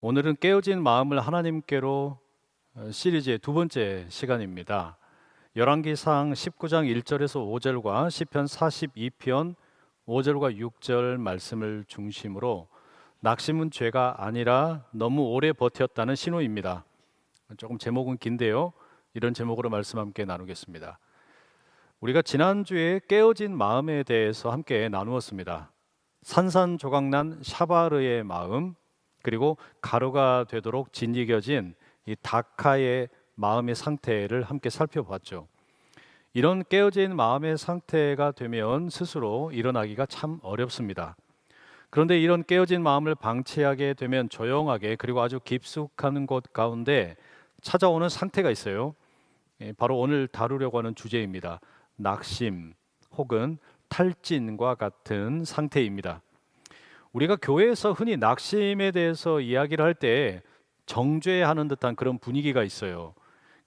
오늘은 깨어진 마음을 하나님께로 시리즈의 두 번째 시간입니다. 열왕기상 19장 1절에서 5절과 시편 42편 5절과 6절 말씀을 중심으로 낙심은 죄가 아니라 너무 오래 버텼다는 신호입니다. 조금 제목은 긴데요. 이런 제목으로 말씀 함께 나누겠습니다. 우리가 지난주에 깨어진 마음에 대해서 함께 나누었습니다. 산산조각난 샤바르의 마음, 그리고 가루가 되도록 진이겨진 이 다카의 마음의 상태를 함께 살펴봤죠. 이런 깨어진 마음의 상태가 되면 스스로 일어나기가 참 어렵습니다. 그런데 이런 깨어진 마음을 방치하게 되면 조용하게 그리고 아주 깊숙한 곳 가운데 찾아오는 상태가 있어요. 바로 오늘 다루려고 하는 주제입니다. 낙심 혹은 탈진과 같은 상태입니다. 우리가 교회에서 흔히 낙심에 대해서 이야기를 할 때 정죄하는 듯한 그런 분위기가 있어요.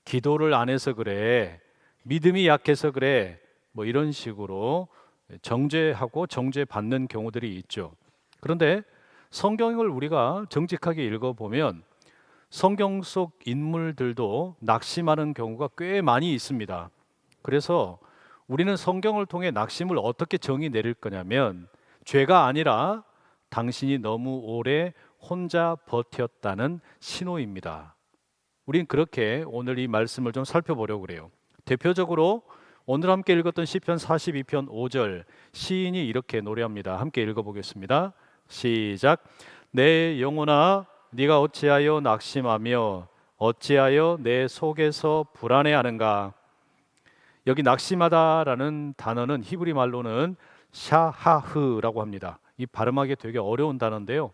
기도를 안 해서 그래, 믿음이 약해서 그래, 뭐 이런 식으로 정죄하고 정죄받는 경우들이 있죠. 그런데 성경을 우리가 정직하게 읽어보면 성경 속 인물들도 낙심하는 경우가 꽤 많이 있습니다. 그래서 우리는 성경을 통해 낙심을 어떻게 정의 내릴 거냐면 죄가 아니라 당신이 너무 오래 혼자 버텼다는 신호입니다. 우린 그렇게 오늘 이 말씀을 좀 살펴보려고 그래요. 대표적으로 오늘 함께 읽었던 시편 42편 5절 시인이 이렇게 노래합니다. 함께 읽어보겠습니다. 시작. 내 영혼아 네가 어찌하여 낙심하며 어찌하여 내 속에서 불안해하는가. 여기 낙심하다라는 단어는 히브리 말로는 샤하흐라고 합니다. 이 발음하기 되게 어려운 단어인데요.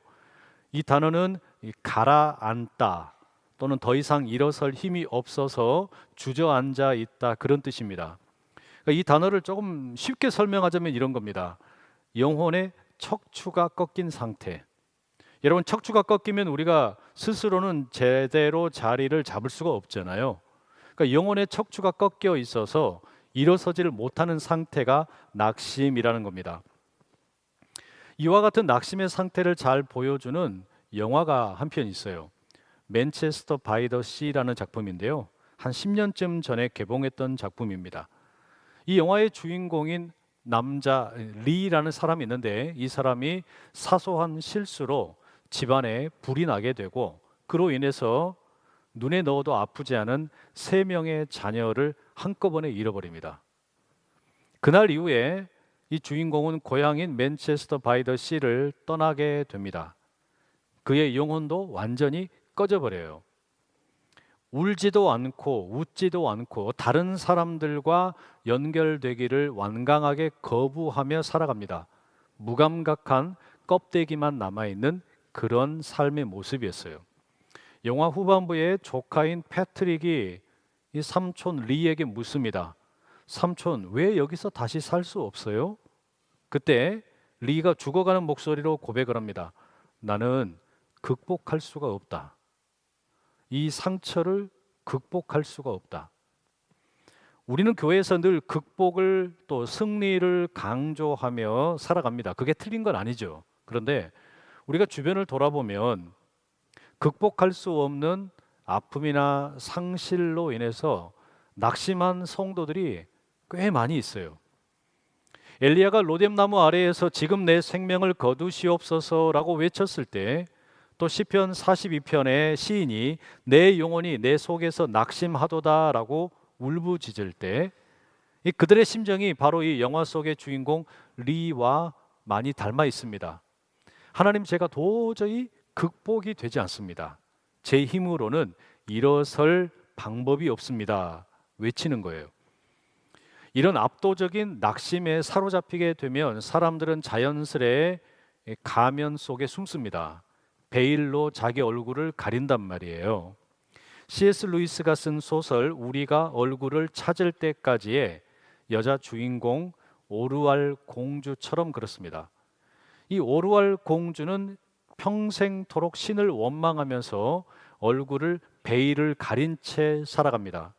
이 단어는 가라앉다 또는 더 이상 일어설 힘이 없어서 주저앉아 있다 그런 뜻입니다. 그러니까 이 단어를 조금 쉽게 설명하자면 이런 겁니다. 영혼의 척추가 꺾인 상태. 여러분, 척추가 꺾이면 우리가 스스로는 제대로 자리를 잡을 수가 없잖아요. 그러니까 영혼의 척추가 꺾여 있어서 일어서지를 못하는 상태가 낙심이라는 겁니다. 이와 같은 낙심의 상태를 잘 보여주는 영화가 한 편 있어요. 맨체스터 바이 더 시라는 작품인데요. 한 10년쯤 전에 개봉했던 작품입니다. 이 영화의 주인공인 남자 리라는 사람이 있는데 이 사람이 사소한 실수로 집안에 불이 나게 되고 그로 인해서 눈에 넣어도 아프지 않은 3명의 자녀를 한꺼번에 잃어버립니다. 그날 이후에 이 주인공은 고향인 맨체스터 바이 더 시를 떠나게 됩니다. 그의 영혼도 완전히 꺼져버려요. 울지도 않고 웃지도 않고 다른 사람들과 연결되기를 완강하게 거부하며 살아갑니다. 무감각한 껍데기만 남아있는 그런 삶의 모습이었어요. 영화 후반부에 조카인 패트릭이 이 삼촌 리에게 묻습니다. 삼촌, 왜 여기서 다시 살 수 없어요? 그때 리가 죽어가는 목소리로 고백을 합니다. 나는 극복할 수가 없다. 이 상처를 극복할 수가 없다. 우리는 교회에서 늘 극복을 또 승리를 강조하며 살아갑니다. 그게 틀린 건 아니죠. 그런데 우리가 주변을 돌아보면 극복할 수 없는 아픔이나 상실로 인해서 낙심한 성도들이 꽤 많이 있어요. 엘리야가 로뎀나무 아래에서 지금 내 생명을 거두시옵소서라고 외쳤을 때, 또 시편 42편의 시인이 내 영혼이 내 속에서 낙심하도다라고 울부짖을 때, 그들의 심정이 바로 이 영화 속의 주인공 리와 많이 닮아 있습니다. 하나님, 제가 도저히 극복이 되지 않습니다. 제 힘으로는 일어설 방법이 없습니다. 외치는 거예요. 이런 압도적인 낙심에 사로잡히게 되면 사람들은 자연스레 가면 속에 숨습니다. 베일로 자기 얼굴을 가린단 말이에요. C.S. 루이스가 쓴 소설 우리가 얼굴을 찾을 때까지의 여자 주인공 오루알 공주처럼 그렇습니다. 이 오루알 공주는 평생토록 신을 원망하면서 얼굴을 베일을 가린 채 살아갑니다.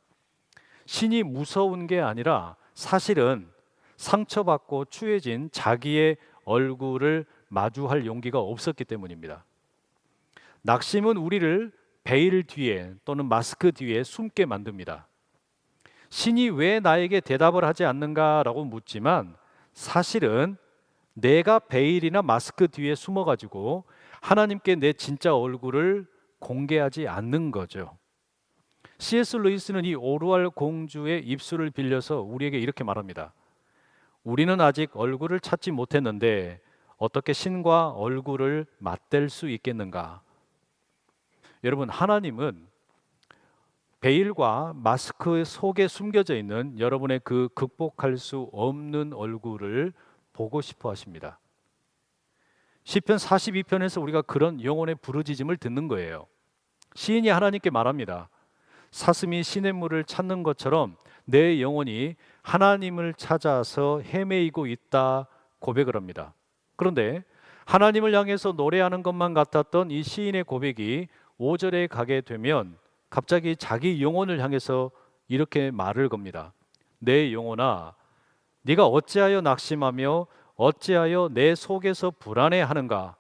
신이 무서운 게 아니라 사실은 상처받고 추해진 자기의 얼굴을 마주할 용기가 없었기 때문입니다. 낙심은 우리를 베일 뒤에 또는 마스크 뒤에 숨게 만듭니다. 신이 왜 나에게 대답을 하지 않는가라고 묻지만 사실은 내가 베일이나 마스크 뒤에 숨어가지고 하나님께 내 진짜 얼굴을 공개하지 않는 거죠. C.S. 루이스는 이 오루알 공주의 입술을 빌려서 우리에게 이렇게 말합니다. 우리는 아직 얼굴을 찾지 못했는데 어떻게 신과 얼굴을 맞댈 수 있겠는가? 여러분, 하나님은 베일과 마스크 속에 숨겨져 있는 여러분의 그 극복할 수 없는 얼굴을 보고 싶어 하십니다. 시편 42편에서 우리가 그런 영혼의 부르짖음을 듣는 거예요. 시인이 하나님께 말합니다. 사슴이 시냇물을 찾는 것처럼 내 영혼이 하나님을 찾아서 헤매이고 있다 고백을 합니다. 그런데 하나님을 향해서 노래하는 것만 같았던 이 시인의 고백이 5절에 가게 되면 갑자기 자기 영혼을 향해서 이렇게 말을 겁니다. 내 영혼아, 네가 어찌하여 낙심하며 어찌하여 내 속에서 불안해하는가?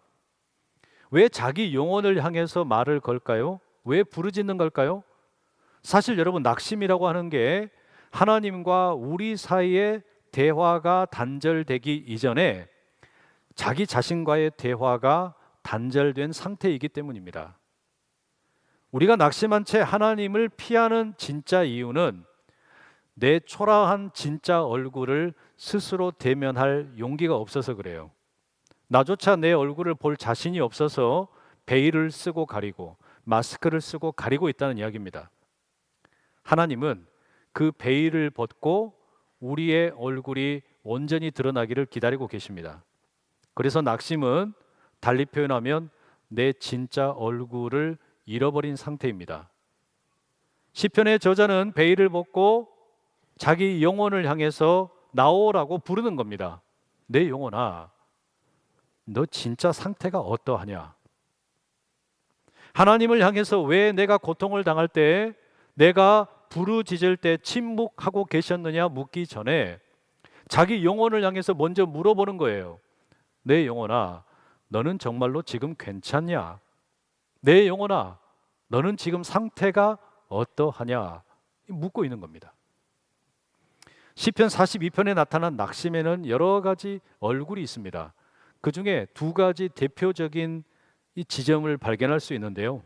왜 자기 영혼을 향해서 말을 걸까요? 왜 부르짖는 걸까요? 사실 여러분, 낙심이라고 하는 게 하나님과 우리 사이의 대화가 단절되기 이전에 자기 자신과의 대화가 단절된 상태이기 때문입니다. 우리가 낙심한 채 하나님을 피하는 진짜 이유는 내 초라한 진짜 얼굴을 스스로 대면할 용기가 없어서 그래요. 나조차 내 얼굴을 볼 자신이 없어서 베일을 쓰고 가리고 마스크를 쓰고 가리고 있다는 이야기입니다. 하나님은 그 베일을 벗고 우리의 얼굴이 온전히 드러나기를 기다리고 계십니다. 그래서 낙심은 달리 표현하면 내 진짜 얼굴을 잃어버린 상태입니다. 시편의 저자는 베일을 벗고 자기 영혼을 향해서 나오라고 부르는 겁니다. 내 영혼아, 너 진짜 상태가 어떠하냐? 하나님을 향해서 왜 내가 고통을 당할 때, 내가 부르짖을 때 침묵하고 계셨느냐 묻기 전에 자기 영혼을 향해서 먼저 물어보는 거예요. 내 영혼아, 너는 정말로 지금 괜찮냐? 내 영혼아, 너는 지금 상태가 어떠하냐? 묻고 있는 겁니다. 시편 42편에 나타난 낙심에는 여러 가지 얼굴이 있습니다. 그 중에 두 가지 대표적인 이 지점을 발견할 수 있는데요.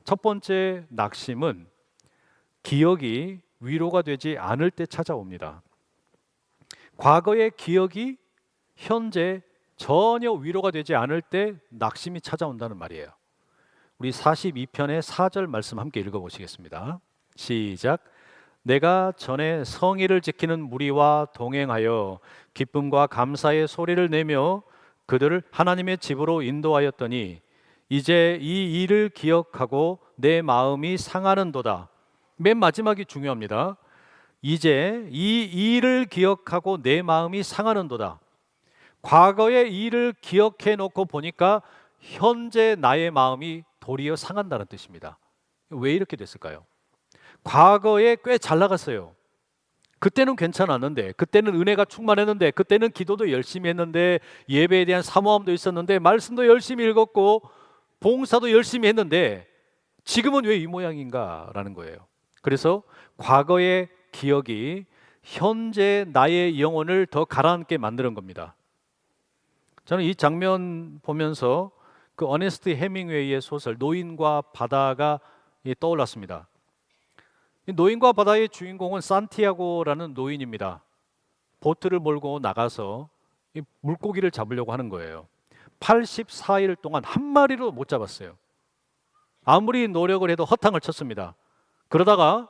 첫 번째 낙심은 기억이 위로가 되지 않을 때 찾아옵니다. 과거의 기억이 현재 전혀 위로가 되지 않을 때 낙심이 찾아온다는 말이에요. 우리 42편의 4절 말씀 함께 읽어보시겠습니다. 시작. 내가 전에 성의를 지키는 무리와 동행하여 기쁨과 감사의 소리를 내며 그들을 하나님의 집으로 인도하였더니 이제 이 일을 기억하고 내 마음이 상하는도다. 맨 마지막이 중요합니다. 이제 이 일을 기억하고 내 마음이 상하는도다. 과거의 일을 기억해 놓고 보니까 현재 나의 마음이 도리어 상한다는 뜻입니다. 왜 이렇게 됐을까요? 과거에 꽤 잘 나갔어요. 그때는 괜찮았는데, 그때는 은혜가 충만했는데, 그때는 기도도 열심히 했는데, 예배에 대한 사모함도 있었는데, 말씀도 열심히 읽었고 봉사도 열심히 했는데 지금은 왜 이 모양인가라는 거예요. 그래서 과거의 기억이 현재 나의 영혼을 더 가라앉게 만드는 겁니다. 저는 이 장면 보면서 그 어네스트 해밍웨이의 소설 노인과 바다가 떠올랐습니다. 노인과 바다의 주인공은 산티아고라는 노인입니다. 보트를 몰고 나가서 물고기를 잡으려고 하는 거예요. 84일 동안 한 마리도 못 잡았어요. 아무리 노력을 해도 허탕을 쳤습니다. 그러다가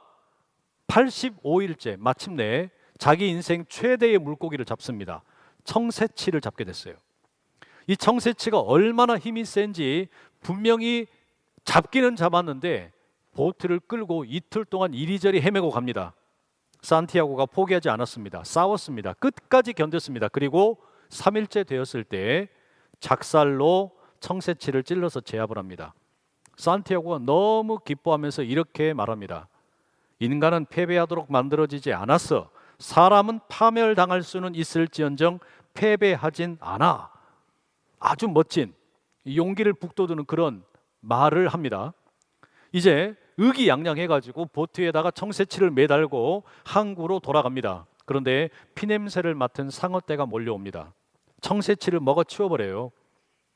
85일째 마침내 자기 인생 최대의 물고기를 잡습니다. 청새치를 잡게 됐어요. 이 청새치가 얼마나 힘이 센지 분명히 잡기는 잡았는데 보트를 끌고 이틀 동안 이리저리 헤매고 갑니다. 산티아고가 포기하지 않았습니다. 싸웠습니다. 끝까지 견뎠습니다. 그리고 3일째 되었을 때 작살로 청새치를 찔러서 제압을 합니다. 산티아고가 너무 기뻐하면서 이렇게 말합니다. 인간은 패배하도록 만들어지지 않았어. 사람은 파멸당할 수는 있을지언정 패배하진 않아. 아주 멋진 용기를 북돋우는 그런 말을 합니다. 이제 의기양양해가지고 보트에다가 청새치를 매달고 항구로 돌아갑니다. 그런데 피냄새를 맡은 상어떼가 몰려옵니다. 청새치를 먹어 치워버려요.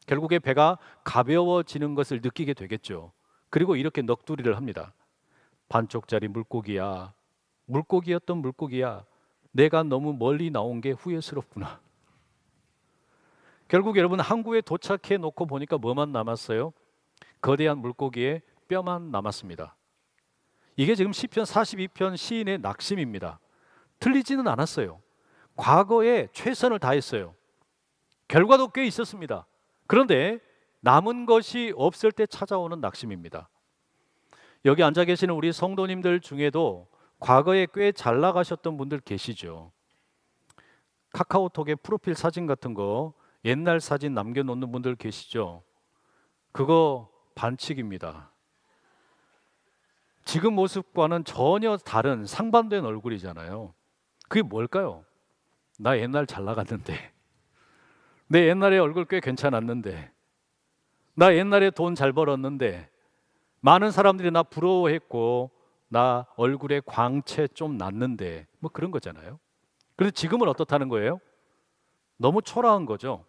결국에 배가 가벼워지는 것을 느끼게 되겠죠. 그리고 이렇게 넋두리를 합니다. 반쪽짜리 물고기야, 물고기였던 물고기야, 내가 너무 멀리 나온 게 후회스럽구나. 결국 여러분 항구에 도착해 놓고 보니까 뭐만 남았어요? 거대한 물고기의 뼈만 남았습니다. 이게 지금 시편 42편 시인의 낙심입니다. 틀리지는 않았어요. 과거에 최선을 다했어요. 결과도 꽤 있었습니다. 그런데 남은 것이 없을 때 찾아오는 낙심입니다. 여기 앉아 계시는 우리 성도님들 중에도 과거에 꽤 잘 나가셨던 분들 계시죠. 카카오톡에 프로필 사진 같은 거 옛날 사진 남겨놓는 분들 계시죠. 그거 반칙입니다. 지금 모습과는 전혀 다른 상반된 얼굴이잖아요. 그게 뭘까요? 나 옛날 잘 나갔는데, 내 옛날에 얼굴 꽤 괜찮았는데, 나 옛날에 돈 잘 벌었는데, 많은 사람들이 나 부러워했고, 나 얼굴에 광채 좀 났는데, 뭐 그런 거잖아요. 그런데 지금은 어떻다는 거예요? 너무 초라한 거죠.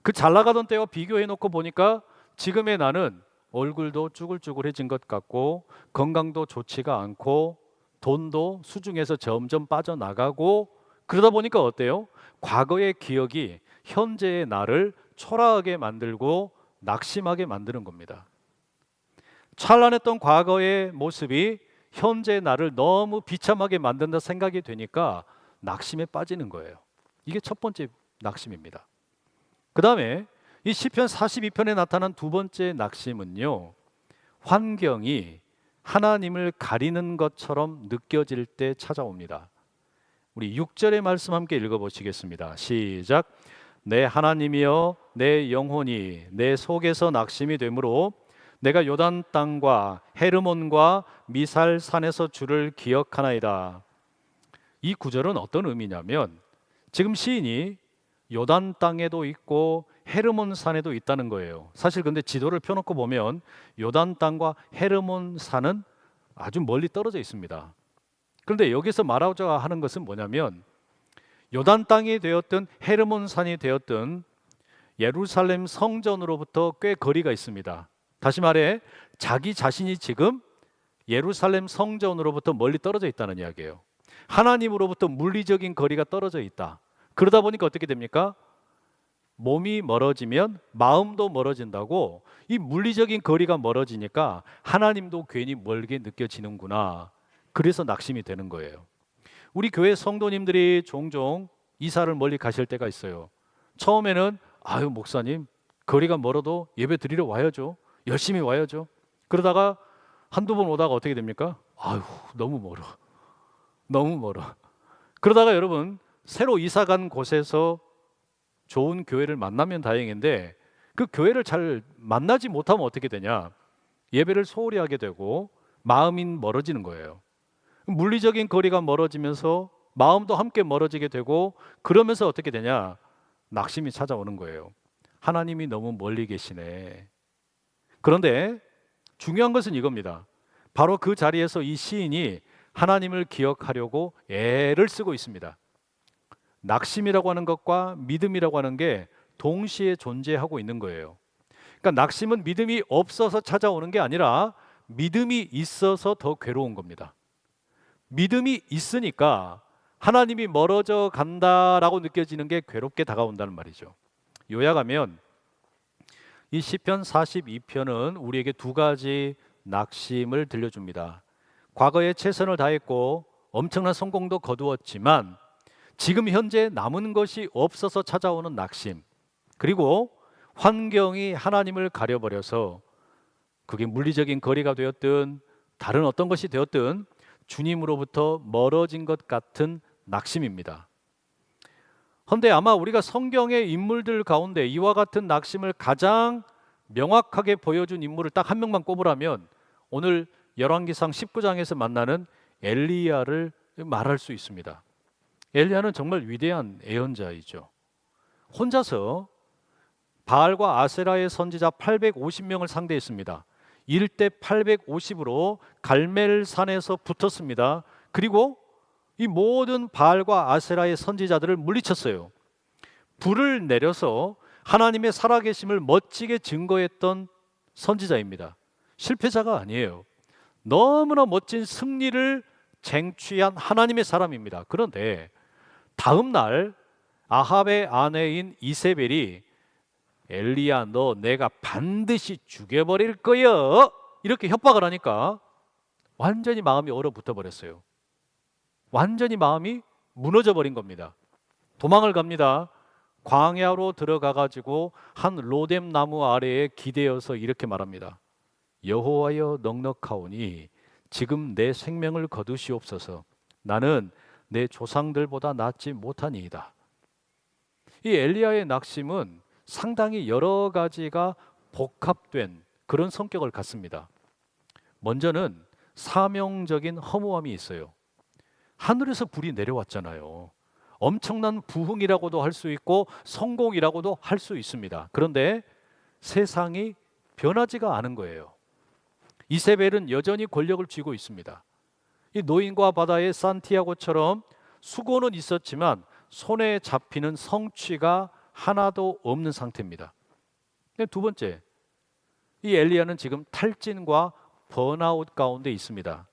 그 잘 나가던 때와 비교해 놓고 보니까 지금의 나는 얼굴도 쭈글쭈글해진 것 같고, 건강도 좋지가 않고, 돈도 수중에서 점점 빠져나가고, 그러다 보니까 어때요? 과거의 기억이 현재의 나를 초라하게 만들고 낙심하게 만드는 겁니다. 찬란했던 과거의 모습이 현재 나를 너무 비참하게 만든다 생각이 되니까 낙심에 빠지는 거예요. 이게 첫 번째 낙심입니다. 그 다음에 이 시편 42편에 나타난 두 번째 낙심은요, 환경이 하나님을 가리는 것처럼 느껴질 때 찾아옵니다. 우리 6절의 말씀 함께 읽어보시겠습니다. 시작. 내 하나님이여 내 영혼이 내 속에서 낙심이 되므로 내가 요단 땅과 헤르몬과 미살 산에서 주를 기억하나이다. 이 구절은 어떤 의미냐면 지금 시인이 요단 땅에도 있고 헤르몬 산에도 있다는 거예요. 사실 근데 지도를 펴놓고 보면 요단 땅과 헤르몬 산은 아주 멀리 떨어져 있습니다. 그런데 여기서 말하고자 하는 것은 뭐냐면 요단 땅이 되었든 헤르몬 산이 되었든 예루살렘 성전으로부터 꽤 거리가 있습니다. 다시 말해 자기 자신이 지금 예루살렘 성전으로부터 멀리 떨어져 있다는 이야기예요. 하나님으로부터 물리적인 거리가 떨어져 있다. 그러다 보니까 어떻게 됩니까? 몸이 멀어지면 마음도 멀어진다고. 이 물리적인 거리가 멀어지니까 하나님도 괜히 멀게 느껴지는구나. 그래서 낙심이 되는 거예요. 우리 교회 성도님들이 종종 이사를 멀리 가실 때가 있어요. 처음에는 아유 목사님 거리가 멀어도 예배 드리러 와야죠. 열심히 와야죠. 그러다가 한두 번 오다가 어떻게 됩니까? 아유 너무 멀어. 너무 멀어. 그러다가 여러분 새로 이사 간 곳에서 좋은 교회를 만나면 다행인데 그 교회를 잘 만나지 못하면 어떻게 되냐? 예배를 소홀히 하게 되고 마음이 멀어지는 거예요. 물리적인 거리가 멀어지면서 마음도 함께 멀어지게 되고 그러면서 어떻게 되냐? 낙심이 찾아오는 거예요. 하나님이 너무 멀리 계시네. 그런데 중요한 것은 이겁니다. 바로 그 자리에서 이 시인이 하나님을 기억하려고 애를 쓰고 있습니다. 낙심이라고 하는 것과 믿음이라고 하는 게 동시에 존재하고 있는 거예요. 그러니까 낙심은 믿음이 없어서 찾아오는 게 아니라 믿음이 있어서 더 괴로운 겁니다. 믿음이 있으니까 하나님이 멀어져 간다라고 느껴지는 게 괴롭게 다가온다는 말이죠. 요약하면 이 시편 42편은 우리에게 두 가지 낙심을 들려줍니다. 과거에 최선을 다했고 엄청난 성공도 거두었지만 지금 현재 남은 것이 없어서 찾아오는 낙심, 그리고 환경이 하나님을 가려버려서 그게 물리적인 거리가 되었든 다른 어떤 것이 되었든 주님으로부터 멀어진 것 같은 낙심입니다. 그런데 아마 우리가 성경의 인물들 가운데 이와 같은 낙심을 가장 명확하게 보여준 인물을 딱 한 명만 꼽으라면 오늘 열왕기상 19장에서 만나는 엘리야를 말할 수 있습니다. 엘리야는 정말 위대한 예언자이죠. 혼자서 바알과 아세라의 선지자 850명을 상대했습니다. 1대 850으로 갈멜산에서 붙었습니다. 그리고 이 모든 바알과 아세라의 선지자들을 물리쳤어요. 불을 내려서 하나님의 살아계심을 멋지게 증거했던 선지자입니다. 실패자가 아니에요. 너무나 멋진 승리를 쟁취한 하나님의 사람입니다. 그런데 다음 날 아합의 아내인 이세벨이 엘리야, 너 내가 반드시 죽여버릴 거야, 이렇게 협박을 하니까 완전히 마음이 얼어붙어 버렸어요. 완전히 마음이 무너져 버린 겁니다. 도망을 갑니다. 광야로 들어가 가지고 한 로뎀 나무 아래에 기대어서 이렇게 말합니다. 여호와여, 넉넉하오니 지금 내 생명을 거두시옵소서. 나는 내 조상들보다 낫지 못하니이다. 이 엘리야의 낙심은 상당히 여러 가지가 복합된 그런 성격을 갖습니다. 먼저는 사명적인 허무함이 있어요. 하늘에서 불이 내려왔잖아요. 엄청난 부흥이라고도 할 수 있고 성공이라고도 할 수 있습니다. 그런데 세상이 변하지가 않은 거예요. 이세벨은 여전히 권력을 쥐고 있습니다. 이 노인과 바다의 산티아고처럼 수고는 있었지만 손에 잡히는 성취가 하나도 없는 상태입니다. 두 번째, 이 엘리야는 지금 탈진과 번아웃 가운데 있습니다.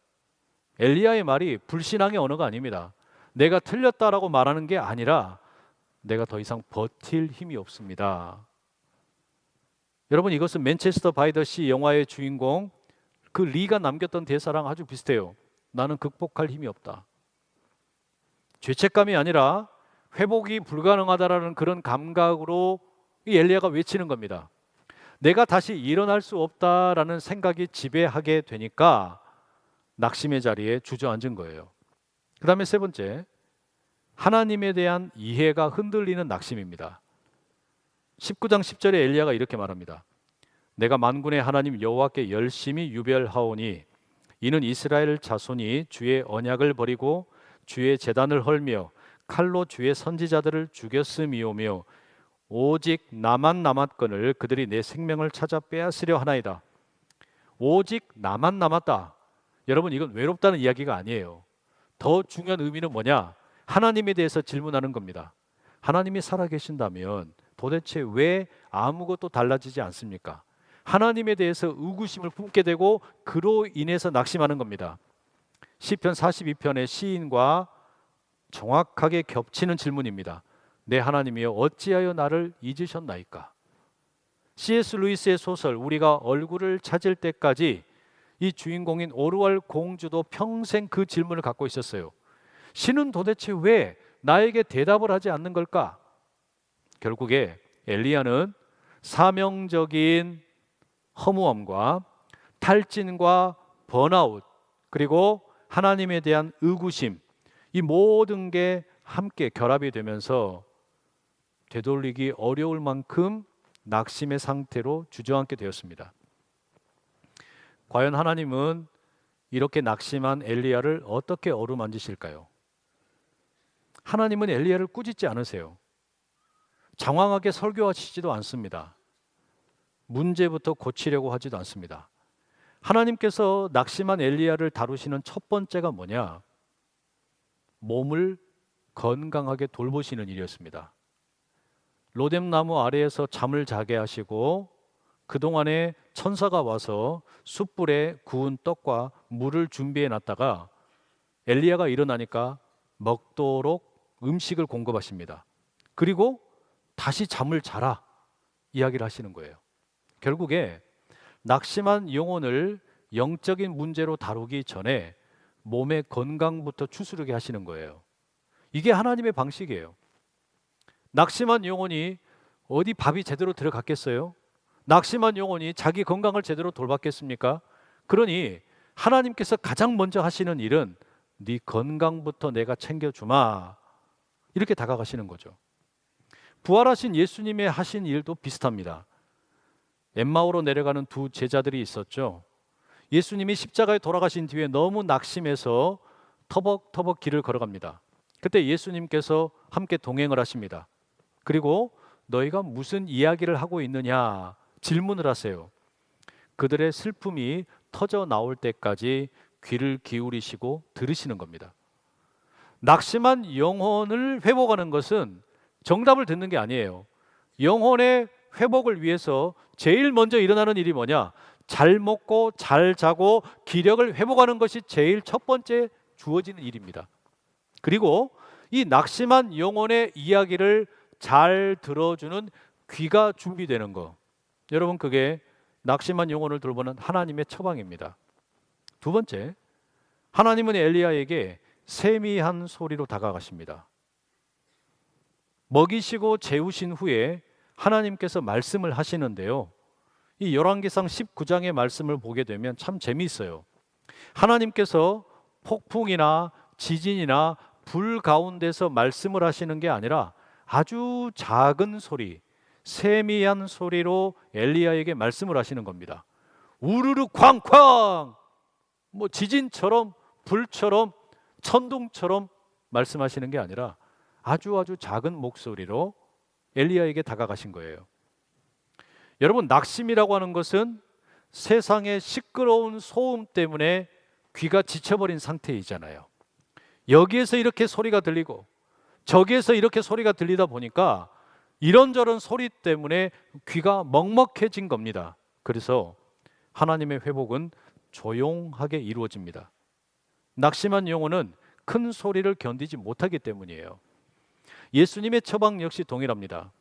엘리야의 말이 불신앙의 언어가 아닙니다. 내가 틀렸다라고 말하는 게 아니라 내가 더 이상 버틸 힘이 없습니다. 여러분, 이것은 맨체스터 바이 더 시 영화의 주인공 그 리가 남겼던 대사랑 아주 비슷해요. 나는 극복할 힘이 없다. 죄책감이 아니라 회복이 불가능하다라는 그런 감각으로 이 엘리야가 외치는 겁니다. 내가 다시 일어날 수 없다라는 생각이 지배하게 되니까 낙심의 자리에 주저앉은 거예요. 그 다음에 세 번째, 하나님에 대한 이해가 흔들리는 낙심입니다. 19장 10절에 엘리야가 이렇게 말합니다. 내가 만군의 하나님 여호와께 열심히 유별하오니 이는 이스라엘 자손이 주의 언약을 버리고 주의 제단을 헐며 칼로 주의 선지자들을 죽였음이오며 오직 나만 남았거늘 그들이 내 생명을 찾아 빼앗으려 하나이다. 오직 나만 남았다. 여러분, 이건 외롭다는 이야기가 아니에요. 더 중요한 의미는 뭐냐? 하나님에 대해서 질문하는 겁니다. 하나님이 살아계신다면 도대체 왜 아무것도 달라지지 않습니까? 하나님에 대해서 의구심을 품게 되고 그로 인해서 낙심하는 겁니다. 시편 42편의 시인과 정확하게 겹치는 질문입니다. 내 하나님이여 어찌하여 나를 잊으셨나이까? C.S. 루이스의 소설 우리가 얼굴을 찾을 때까지 이 주인공인 오르왈 공주도 평생 그 질문을 갖고 있었어요. 신은 도대체 왜 나에게 대답을 하지 않는 걸까? 결국에 엘리야는 사명적인 허무함과 탈진과 번아웃, 그리고 하나님에 대한 의구심, 이 모든 게 함께 결합이 되면서 되돌리기 어려울 만큼 낙심의 상태로 주저앉게 되었습니다. 과연 하나님은 이렇게 낙심한 엘리야를 어떻게 어루만지실까요? 하나님은 엘리야를 꾸짖지 않으세요. 장황하게 설교하시지도 않습니다. 문제부터 고치려고 하지도 않습니다. 하나님께서 낙심한 엘리야를 다루시는 첫 번째가 뭐냐? 몸을 건강하게 돌보시는 일이었습니다. 로뎀 나무 아래에서 잠을 자게 하시고 그동안에 천사가 와서 숯불에 구운 떡과 물을 준비해 놨다가 엘리야가 일어나니까 먹도록 음식을 공급하십니다. 그리고 다시 잠을 자라 이야기를 하시는 거예요. 결국에 낙심한 영혼을 영적인 문제로 다루기 전에 몸의 건강부터 추스르게 하시는 거예요. 이게 하나님의 방식이에요. 낙심한 영혼이 어디 밥이 제대로 들어갔겠어요? 낙심한 영혼이 자기 건강을 제대로 돌봤겠습니까? 그러니 하나님께서 가장 먼저 하시는 일은 네 건강부터 내가 챙겨주마, 이렇게 다가가시는 거죠. 부활하신 예수님의 하신 일도 비슷합니다. 엠마오로 내려가는 두 제자들이 있었죠. 예수님이 십자가에 돌아가신 뒤에 너무 낙심해서 터벅터벅 길을 걸어갑니다. 그때 예수님께서 함께 동행을 하십니다. 그리고 너희가 무슨 이야기를 하고 있느냐 질문을 하세요. 그들의 슬픔이 터져 나올 때까지 귀를 기울이시고 들으시는 겁니다. 낙심한 영혼을 회복하는 것은 정답을 듣는 게 아니에요. 영혼의 회복을 위해서 제일 먼저 일어나는 일이 뭐냐? 잘 먹고 잘 자고 기력을 회복하는 것이 제일 첫 번째 주어지는 일입니다. 그리고 이 낙심한 영혼의 이야기를 잘 들어주는 귀가 준비되는 거. 여러분, 그게 낙심한 영혼을 돌보는 하나님의 처방입니다. 두 번째, 하나님은 엘리야에게 세미한 소리로 다가가십니다. 먹이시고 재우신 후에 하나님께서 말씀을 하시는데요. 이 열왕기상 19장의 말씀을 보게 되면 참 재미있어요. 하나님께서 폭풍이나 지진이나 불 가운데서 말씀을 하시는 게 아니라 아주 작은 소리, 세미한 소리로 엘리야에게 말씀을 하시는 겁니다. 우르르 쾅쾅, 뭐 지진처럼 불처럼 천둥처럼 말씀하시는 게 아니라 아주 작은 목소리로 엘리야에게 다가가신 거예요. 여러분, 낙심이라고 하는 것은 세상의 시끄러운 소음 때문에 귀가 지쳐버린 상태이잖아요. 여기에서 이렇게 소리가 들리고 저기에서 이렇게 소리가 들리다 보니까 이런저런 소리 때문에 귀가 먹먹해진 겁니다. 그래서 하나님의 회복은 조용하게 이루어집니다. 낙심한 영혼은 큰 소리를 견디지 못하기 때문이에요. 예수님의 처방 역시 동일합니다.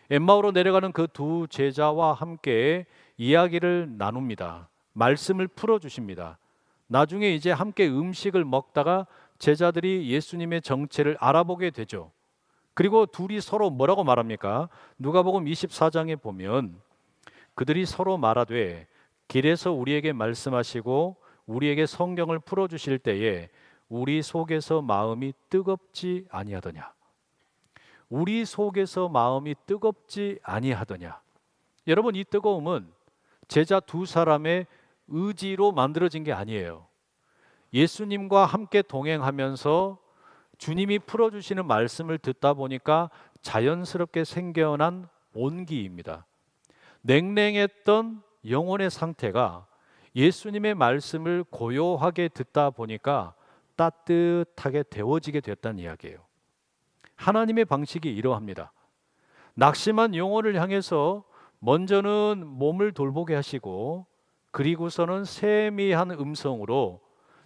엠마오로 내려가는 그 두 제자와 함께 이야기를 나눕니다. 말씀을 풀어주십니다. 나중에 이제 함께 음식을 먹다가 제자들이 예수님의 정체를 알아보게 되죠. 그리고 둘이 서로 뭐라고 말합니까? 누가복음 24장에 보면 그들이 서로 말하되 길에서 우리에게 말씀하시고 우리에게 성경을 풀어주실 때에 우리 속에서 마음이 뜨겁지 아니하더냐. 우리 속에서 마음이 뜨겁지 아니하더냐. 여러분, 이 뜨거움은 제자 두 사람의 의지로 만들어진 게 아니에요. 예수님과 함께 동행하면서 주님이 풀어주시는 말씀을 듣다 보니까 자연스럽게 생겨난 온기입니다. 냉랭했던 영혼의 상태가 예수님의 말씀을 고요하게 듣다 보니까 따뜻하게 데워지게 됐다는 이야기예요. 하나님의 방식이 이러합니다. 낙심한 영혼을 향해서 먼저는 몸을 돌보게 하시고 그리고서는 세미한 음성으로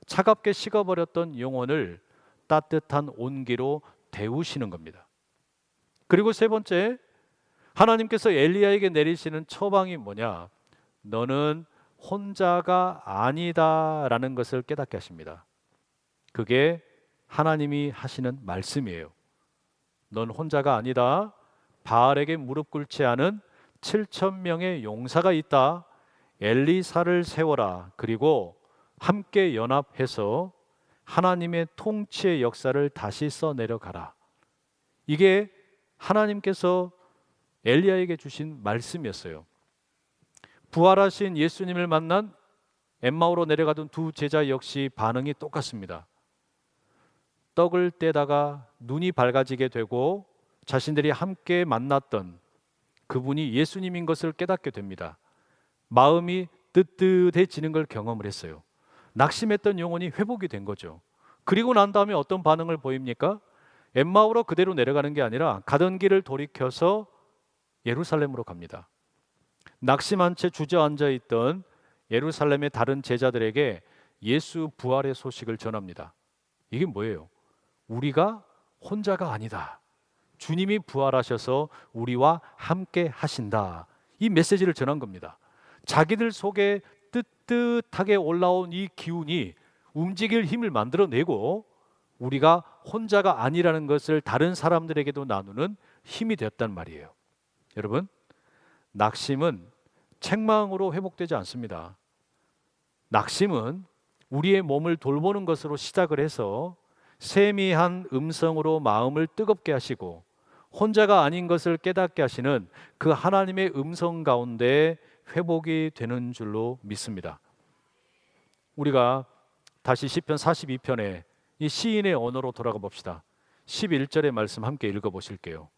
차갑게 식어버렸던 영혼을 따뜻한 온기로 데우시는 겁니다. 그리고 세 번째, 하나님께서 엘리야에게 내리시는 처방이 뭐냐? 너는 혼자가 아니다라는 것을 깨닫게 하십니다. 그게 하나님이 하시는 말씀이에요. 넌 혼자가 아니다. 바알에게 무릎 꿇지 않은 7,000명의 용사가 있다. 엘리사를 세워라. 그리고 함께 연합해서 하나님의 통치의 역사를 다시 써내려가라. 이게 하나님께서 엘리야에게 주신 말씀이었어요. 부활하신 예수님을 만난 엠마오로 내려가던 두 제자 역시 반응이 똑같습니다. 떡을 떼다가 눈이 밝아지게 되고 자신들이 함께 만났던 그분이 예수님인 것을 깨닫게 됩니다. 마음이 뜨뜻해지는 걸 경험을 했어요. 낙심했던 영혼이 회복이 된 거죠. 그리고 난 다음에 어떤 반응을 보입니까? 엠마오로 그대로 내려가는 게 아니라 가던 길을 돌이켜서 예루살렘으로 갑니다. 낙심한 채 주저앉아 있던 예루살렘의 다른 제자들에게 예수 부활의 소식을 전합니다. 이게 뭐예요? 우리가 혼자가 아니다. 주님이 부활하셔서 우리와 함께 하신다. 이 메시지를 전한 겁니다. 자기들 속에 뜨뜻하게 올라온 이 기운이 움직일 힘을 만들어내고 우리가 혼자가 아니라는 것을 다른 사람들에게도 나누는 힘이 되었단 말이에요. 여러분, 낙심은 책망으로 회복되지 않습니다. 낙심은 우리의 몸을 돌보는 것으로 시작을 해서 세미한 음성으로 마음을 뜨겁게 하시고 혼자가 아닌 것을 깨닫게 하시는 그 하나님의 음성 가운데 회복이 되는 줄로 믿습니다. 우리가 다시 시편 42편에 이 시인의 언어로 돌아가 봅시다. 11절의 말씀 함께 읽어 보실게요.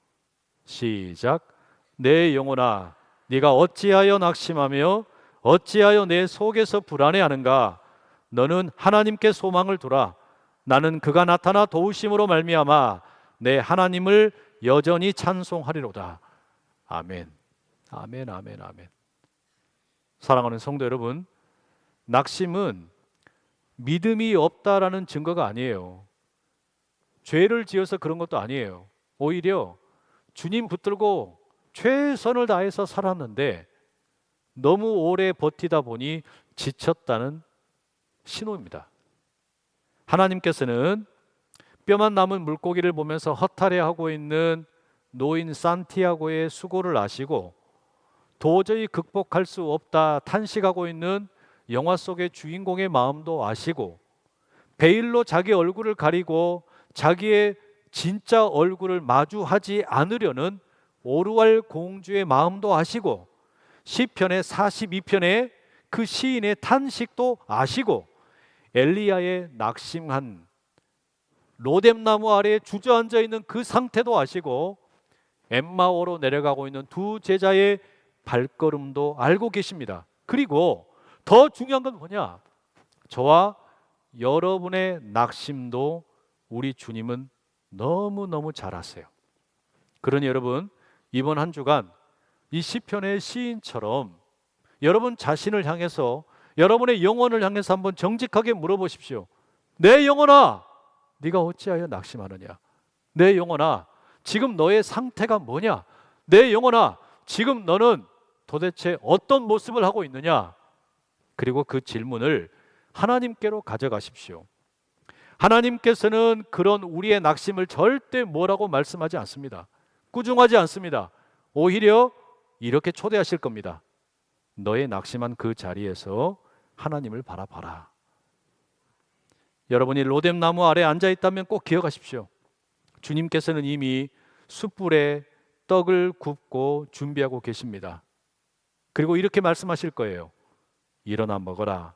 시작. 내 영혼아, 네가 어찌하여 낙심하며 어찌하여 내 속에서 불안해하는가? 너는 하나님께 소망을 두라. 나는 그가 나타나 도우심으로 말미암아 내 하나님을 여전히 찬송하리로다. 아멘. 아멘, 아멘, 아멘. 사랑하는 성도 여러분, 낙심은 믿음이 없다라는 증거가 아니에요. 죄를 지어서 그런 것도 아니에요. 오히려 주님 붙들고 최선을 다해서 살았는데 너무 오래 버티다 보니 지쳤다는 신호입니다. 하나님께서는 뼈만 남은 물고기를 보면서 허탈해하고 있는 노인 산티아고의 수고를 아시고 도저히 극복할 수 없다 탄식하고 있는 영화 속의 주인공의 마음도 아시고 베일로 자기 얼굴을 가리고 자기의 진짜 얼굴을 마주하지 않으려는 오르왈 공주의 마음도 아시고 시편의 42편의 그 시인의 탄식도 아시고 엘리야의 낙심한 로뎀나무 아래에 주저앉아 있는 그 상태도 아시고 엠마오로 내려가고 있는 두 제자의 발걸음도 알고 계십니다. 그리고 더 중요한 건 뭐냐? 저와 여러분의 낙심도 우리 주님은 너무너무 잘 아세요. 그러니 여러분, 이번 한 주간 이 시편의 시인처럼 여러분 자신을 향해서, 여러분의 영혼을 향해서 한번 정직하게 물어보십시오. 내 영혼아, 네가 어찌하여 낙심하느냐? 내 영혼아, 지금 너의 상태가 뭐냐? 내 영혼아, 지금 너는 도대체 어떤 모습을 하고 있느냐? 그리고 그 질문을 하나님께로 가져가십시오. 하나님께서는 그런 우리의 낙심을 절대 뭐라고 말씀하지 않습니다. 꾸중하지 않습니다. 오히려 이렇게 초대하실 겁니다. 너의 낙심한 그 자리에서 하나님을 바라봐라. 여러분이 로뎀나무 아래 앉아 있다면 꼭 기억하십시오. 주님께서는 이미 숯불에 떡을 굽고 준비하고 계십니다. 그리고 이렇게 말씀하실 거예요. 일어나 먹어라.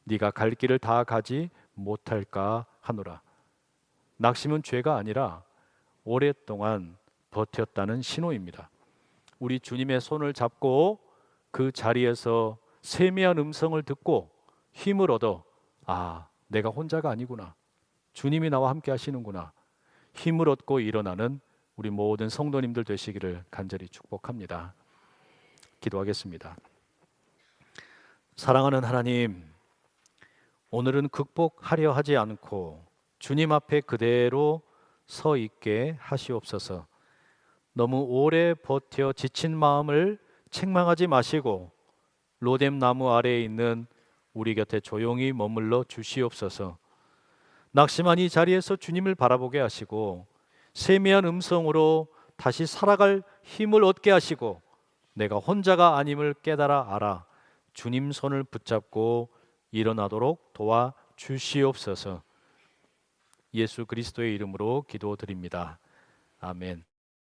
네가 갈 길을 다 가지 못할까 하노라. 낙심은 죄가 아니라 오랫동안 버텼다는 신호입니다. 우리 주님의 손을 잡고 그 자리에서 세미한 음성을 듣고 힘을 얻어, 아, 내가 혼자가 아니구나. 주님이 나와 함께 하시는구나. 힘을 얻고 일어나는 우리 모든 성도님들 되시기를 간절히 축복합니다. 기도하겠습니다. 사랑하는 하나님, 오늘은 극복하려 하지 않고 주님 앞에 그대로 서 있게 하시옵소서. 너무 오래 버텨 지친 마음을 책망하지 마시고 로뎀나무 아래에 있는 우리 곁에 조용히 머물러 주시옵소서. 낙심한 이 자리에서 주님을 바라보게 하시고 세미한 음성으로 다시 살아갈 힘을 얻게 하시고 내가 혼자가 아님을 깨달아 알아 주님 손을 붙잡고 일어나도록 도와 주시옵소서. 예수 그리스도의 이름으로 기도드립니다. 아멘.